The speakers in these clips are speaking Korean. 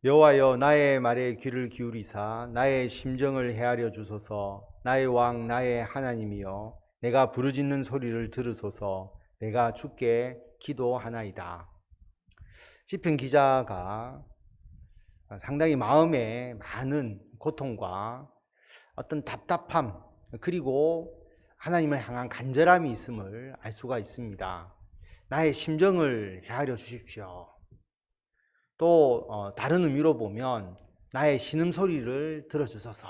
여호와여, 나의 말에 귀를 기울이사 나의 심정을 헤아려 주소서. 나의 왕 나의 하나님이여, 내가 부르짖는 소리를 들으소서. 내가 주께 기도하나이다. 시편 기자가 상당히 마음에 많은 고통과 어떤 답답함, 그리고 하나님을 향한 간절함이 있음을 알 수가 있습니다. 나의 심정을 헤아려 주십시오. 또 다른 의미로 보면 나의 신음소리를 들어주소서,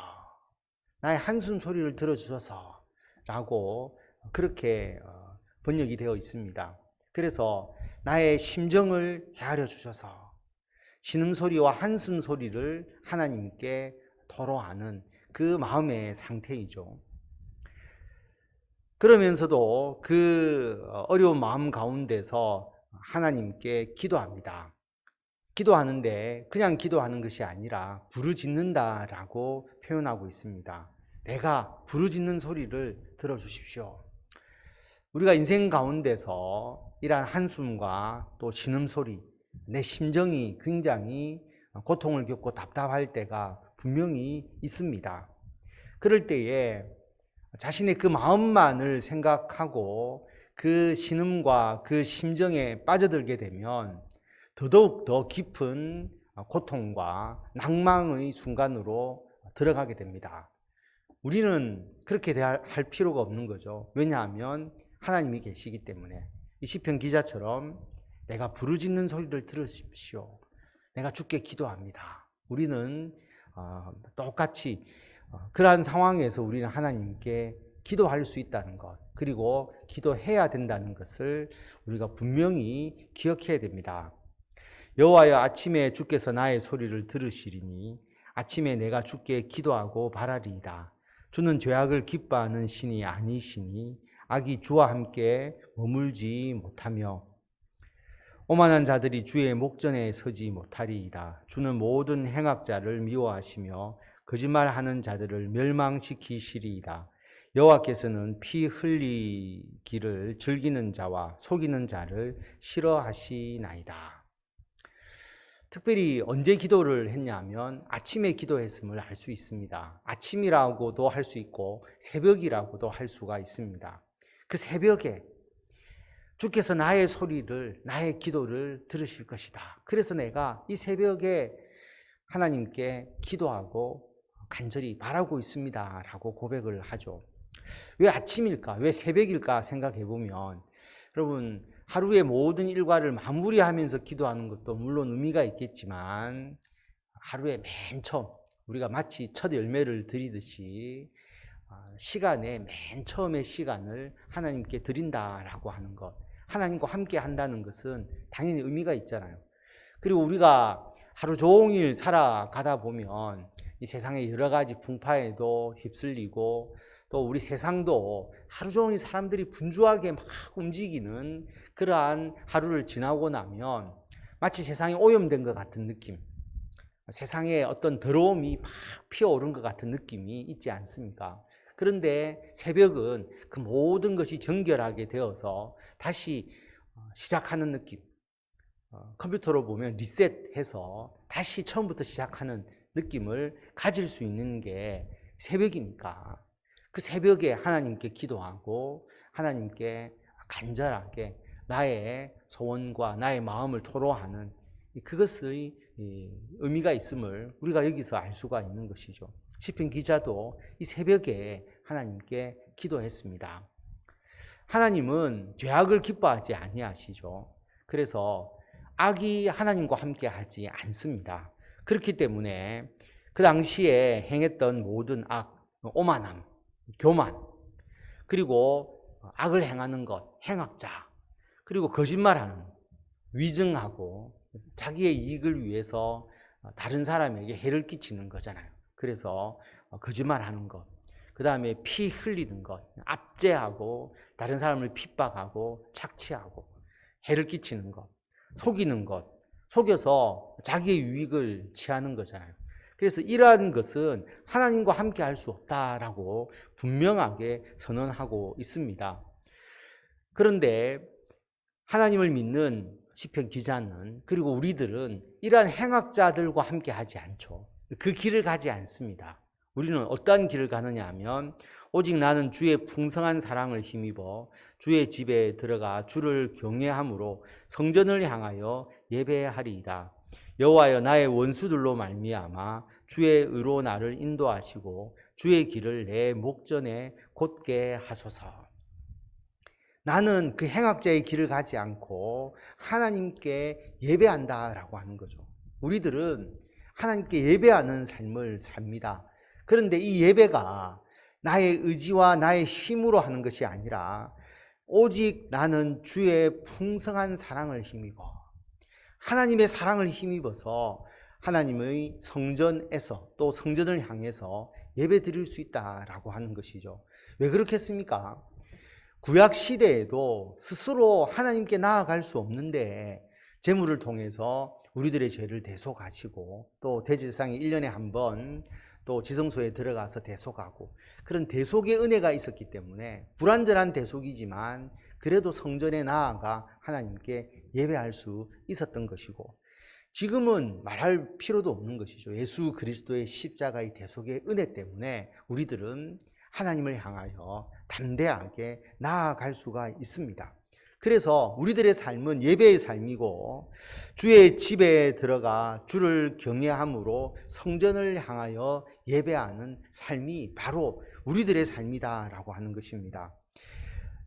나의 한숨 소리를 들어주소서 라고 그렇게 번역이 되어 있습니다. 그래서 나의 심정을 헤아려 주셔서 신음소리와 한숨소리를 하나님께 토로하는 그 마음의 상태이죠. 그러면서도 그 어려운 마음 가운데서 하나님께 기도합니다. 기도하는데 그냥 기도하는 것이 아니라 부르짖는다라고 표현하고 있습니다. 내가 부르짖는 소리를 들어주십시오. 우리가 인생 가운데서 이러한 한숨과 또 신음소리, 내 심정이 굉장히 고통을 겪고 답답할 때가 분명히 있습니다. 그럴 때에 자신의 그 마음만을 생각하고 그 신음과 그 심정에 빠져들게 되면 더더욱 더 깊은 고통과 낭망의 순간으로 들어가게 됩니다. 우리는 그렇게 할 필요가 없는 거죠. 왜냐하면 하나님이 계시기 때문에. 이 시편 기자처럼 내가 부르짖는 소리를 들으십시오. 내가 주께 기도합니다. 우리는 똑같이 그러한 상황에서 우리는 하나님께 기도할 수 있다는 것, 그리고 기도해야 된다는 것을 우리가 분명히 기억해야 됩니다. 여호와여, 아침에 주께서 나의 소리를 들으시리니 아침에 내가 주께 기도하고 바라리이다. 주는 죄악을 기뻐하는 신이 아니시니 악이 주와 함께 머물지 못하며 오만한 자들이 주의 목전에 서지 못하리이다. 주는 모든 행악자를 미워하시며 거짓말하는 자들을 멸망시키시리이다. 여호와께서는 피 흘리기를 즐기는 자와 속이는 자를 싫어하시나이다. 특별히 언제 기도를 했냐면 아침에 기도했음을 알 수 있습니다. 아침이라고도 할 수 있고 새벽이라고도 할 수가 있습니다. 그 새벽에 주께서 나의 소리를, 나의 기도를 들으실 것이다. 그래서 내가 이 새벽에 하나님께 기도하고 간절히 바라고 있습니다 라고 고백을 하죠. 왜 아침일까? 왜 새벽일까 생각해 보면, 여러분, 하루의 모든 일과를 마무리하면서 기도하는 것도 물론 의미가 있겠지만 하루의 맨 처음 우리가 마치 첫 열매를 드리듯이 시간의 맨 처음의 시간을 하나님께 드린다라고 하는 것, 하나님과 함께 한다는 것은 당연히 의미가 있잖아요. 그리고 우리가 하루 종일 살아가다 보면 이 세상의 여러 가지 풍파에도 휩쓸리고 또 우리 세상도 하루 종일 사람들이 분주하게 막 움직이는 그러한 하루를 지나고 나면 마치 세상이 오염된 것 같은 느낌, 세상에 어떤 더러움이 막 피어오른 것 같은 느낌이 있지 않습니까? 그런데 새벽은 그 모든 것이 정결하게 되어서 다시 시작하는 느낌, 컴퓨터로 보면 리셋해서 다시 처음부터 시작하는 느낌을 가질 수 있는 게 새벽이니까 그 새벽에 하나님께 기도하고 하나님께 간절하게 나의 소원과 나의 마음을 토로하는 그것의 의미가 있음을 우리가 여기서 알 수가 있는 것이죠. 시편 기자도 이 새벽에 하나님께 기도했습니다. 하나님은 죄악을 기뻐하지 아니하시죠. 그래서 악이 하나님과 함께 하지 않습니다. 그렇기 때문에 그 당시에 행했던 모든 악, 오만함, 교만, 그리고 악을 행하는 것, 행악자, 그리고 거짓말하는, 위증하고 자기의 이익을 위해서 다른 사람에게 해를 끼치는 거잖아요. 그래서 거짓말하는 것, 그 다음에 피 흘리는 것, 압제하고 다른 사람을 핍박하고 착취하고 해를 끼치는 것, 속이는 것, 속여서 자기의 유익을 취하는 거잖아요. 그래서 이러한 것은 하나님과 함께 할 수 없다라고 분명하게 선언하고 있습니다. 그런데 하나님을 믿는 시편 기자는, 그리고 우리들은 이러한 행악자들과 함께 하지 않죠. 그 길을 가지 않습니다. 우리는 어떠한 길을 가느냐 하면 오직 나는 주의 풍성한 사랑을 힘입어 주의 집에 들어가 주를 경외함으로 성전을 향하여 예배하리이다. 여호와여 나의 원수들로 말미암아 주의 의로 나를 인도하시고 주의 길을 내 목전에 곧게 하소서. 나는 그 행악자의 길을 가지 않고 하나님께 예배한다라고 하는 거죠. 우리들은 하나님께 예배하는 삶을 삽니다. 그런데 이 예배가 나의 의지와 나의 힘으로 하는 것이 아니라 오직 나는 주의 풍성한 사랑을 힘입어 하나님의 사랑을 힘입어서 하나님의 성전에서 또 성전을 향해서 예배 드릴 수 있다라고 하는 것이죠. 왜 그렇겠습니까? 구약 시대에도 스스로 하나님께 나아갈 수 없는데 제물을 통해서 우리들의 죄를 대속하시고 또 대제사장이 1년에 한 번 또 지성소에 들어가서 대속하고 그런 대속의 은혜가 있었기 때문에 불완전한 대속이지만 그래도 성전에 나아가 하나님께 예배할 수 있었던 것이고 지금은 말할 필요도 없는 것이죠. 예수 그리스도의 십자가의 대속의 은혜 때문에 우리들은 하나님을 향하여 담대하게 나아갈 수가 있습니다. 그래서 우리들의 삶은 예배의 삶이고 주의 집에 들어가 주를 경외함으로 성전을 향하여 예배하는 삶이 바로 우리들의 삶이다라고 하는 것입니다.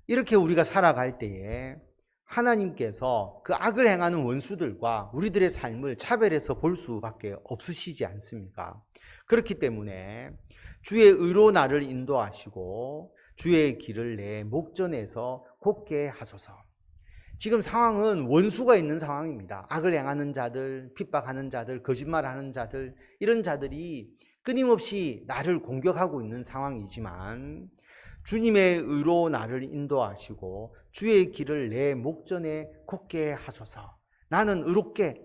이렇게 우리가 살아갈 때에 하나님께서 그 악을 행하는 원수들과 우리들의 삶을 차별해서 볼 수밖에 없으시지 않습니까? 그렇기 때문에 주의 의로 나를 인도하시고 주의 길을 내 목전에서 곧게 하소서. 지금 상황은 원수가 있는 상황입니다. 악을 행하는 자들, 핍박하는 자들, 거짓말하는 자들, 이런 자들이 끊임없이 나를 공격하고 있는 상황이지만 주님의 의로 나를 인도하시고 주의 길을 내 목전에 곧게 하소서. 나는 의롭게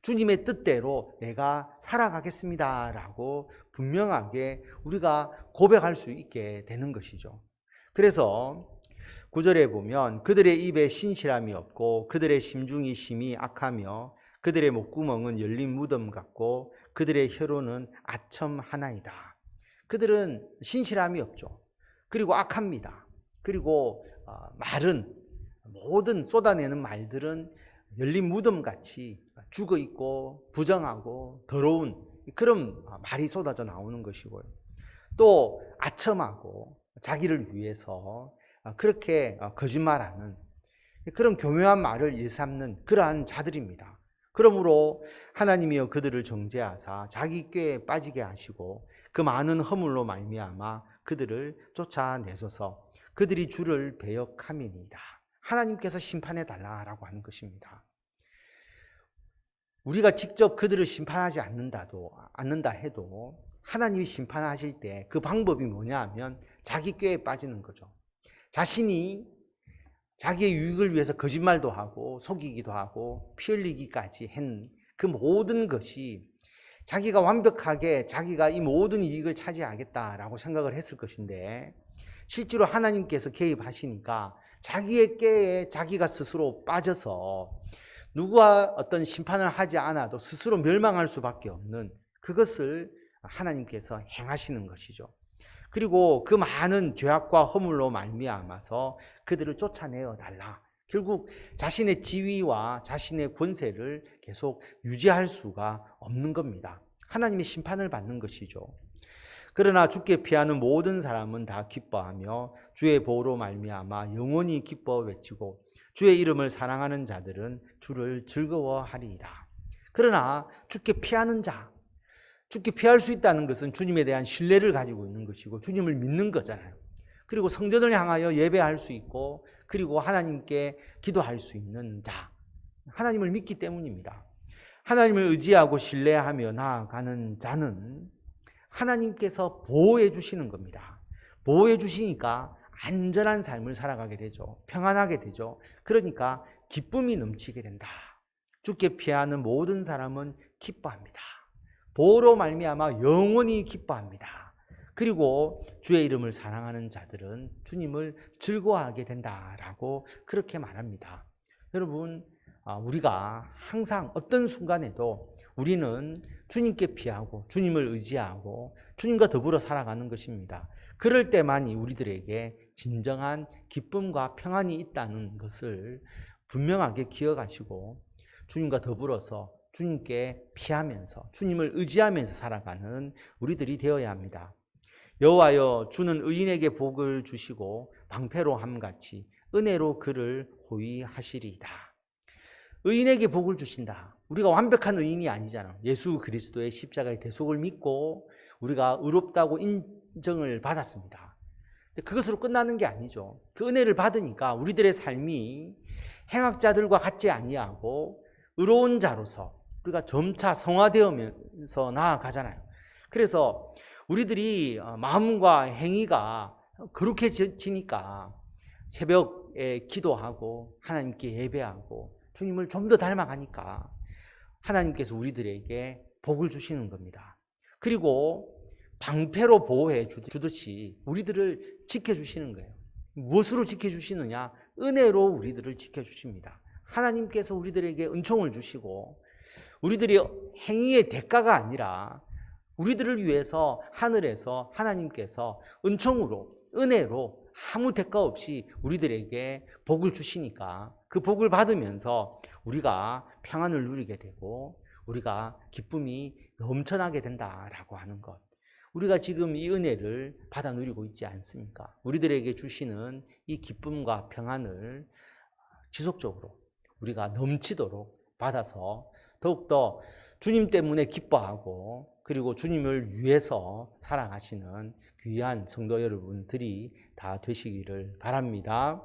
주님의 뜻대로 내가 살아가겠습니다 라고 분명하게 우리가 고백할 수 있게 되는 것이죠. 그래서 9절에 보면 그들의 입에 신실함이 없고 그들의 심중이 심히 악하며 그들의 목구멍은 열린 무덤 같고 그들의 혀로는 아첨 하나이다. 그들은 신실함이 없죠. 그리고 악합니다. 그리고 말은 모든 쏟아내는 말들은 열린 무덤같이 죽어있고 부정하고 더러운 그런 말이 쏟아져 나오는 것이고요. 또 아첨하고 자기를 위해서 그렇게 거짓말하는 그런 교묘한 말을 일삼는 그러한 자들입니다. 그러므로 하나님이여 그들을 정죄하사 자기 꾀에 빠지게 하시고 그 많은 허물로 말미암아 그들을 쫓아내소서. 그들이 주를 배역함이니이다. 하나님께서 심판해 달라라고 하는 것입니다. 우리가 직접 그들을 심판하지 않는다 해도 하나님이 심판하실 때 그 방법이 뭐냐 하면 자기 꾀에 빠지는 거죠. 자신이 자기의 유익을 위해서 거짓말도 하고 속이기도 하고 피 흘리기까지 한 그 모든 것이 자기가 완벽하게 자기가 이 모든 이익을 차지하겠다라고 생각을 했을 것인데 실제로 하나님께서 개입하시니까 자기의 꾀에 자기가 스스로 빠져서 누구와 어떤 심판을 하지 않아도 스스로 멸망할 수밖에 없는 그것을 하나님께서 행하시는 것이죠. 그리고 그 많은 죄악과 허물로 말미암아서 그들을 쫓아내어 달라. 결국 자신의 지위와 자신의 권세를 계속 유지할 수가 없는 겁니다. 하나님의 심판을 받는 것이죠. 그러나 주께 피하는 모든 사람은 다 기뻐하며 주의 보호로 말미암아 영원히 기뻐 외치고 주의 이름을 사랑하는 자들은 주를 즐거워하리이다. 그러나 주께 피하는 자, 주께 피할 수 있다는 것은 주님에 대한 신뢰를 가지고 있는 것이고 주님을 믿는 거잖아요. 그리고 성전을 향하여 예배할 수 있고 그리고 하나님께 기도할 수 있는 자, 하나님을 믿기 때문입니다. 하나님을 의지하고 신뢰하며 나아가는 자는 하나님께서 보호해 주시는 겁니다. 보호해 주시니까 안전한 삶을 살아가게 되죠. 평안하게 되죠. 그러니까 기쁨이 넘치게 된다. 주께 피하는 모든 사람은 기뻐합니다. 보호로 말미암아 영원히 기뻐합니다. 그리고 주의 이름을 사랑하는 자들은 주님을 즐거워하게 된다라고 그렇게 말합니다. 여러분, 우리가 항상 어떤 순간에도 우리는 주님께 피하고 주님을 의지하고 주님과 더불어 살아가는 것입니다. 그럴 때만이 우리들에게 진정한 기쁨과 평안이 있다는 것을 분명하게 기억하시고 주님과 더불어서 주님께 피하면서 주님을 의지하면서 살아가는 우리들이 되어야 합니다. 여호와여 주는 의인에게 복을 주시고 방패로 함같이 은혜로 그를 호위하시리이다. 의인에게 복을 주신다. 우리가 완벽한 의인이 아니잖아. 예수 그리스도의 십자가의 대속을 믿고 우리가 의롭다고 인정을 받았습니다. 그것으로 끝나는 게 아니죠. 그 은혜를 받으니까 우리들의 삶이 행악자들과 같지 아니하고 의로운 자로서 우리가 점차 성화되어면서 나아가잖아요. 그래서 우리들이 마음과 행위가 거룩해지니까 새벽에 기도하고 하나님께 예배하고 주님을 좀 더 닮아가니까 하나님께서 우리들에게 복을 주시는 겁니다. 그리고 방패로 보호해 주듯이 우리들을 지켜주시는 거예요. 무엇으로 지켜주시느냐? 은혜로 우리들을 지켜주십니다. 하나님께서 우리들에게 은총을 주시고 우리들의 행위의 대가가 아니라 우리들을 위해서 하늘에서 하나님께서 은총으로 은혜로 아무 대가 없이 우리들에게 복을 주시니까 그 복을 받으면서 우리가 평안을 누리게 되고 우리가 기쁨이 넘쳐나게 된다라고 하는 것. 우리가 지금 이 은혜를 받아 누리고 있지 않습니까? 우리들에게 주시는 이 기쁨과 평안을 지속적으로 우리가 넘치도록 받아서 더욱더 주님 때문에 기뻐하고 그리고 주님을 위해서 살아가시는 귀한 성도 여러분들이 다 되시기를 바랍니다.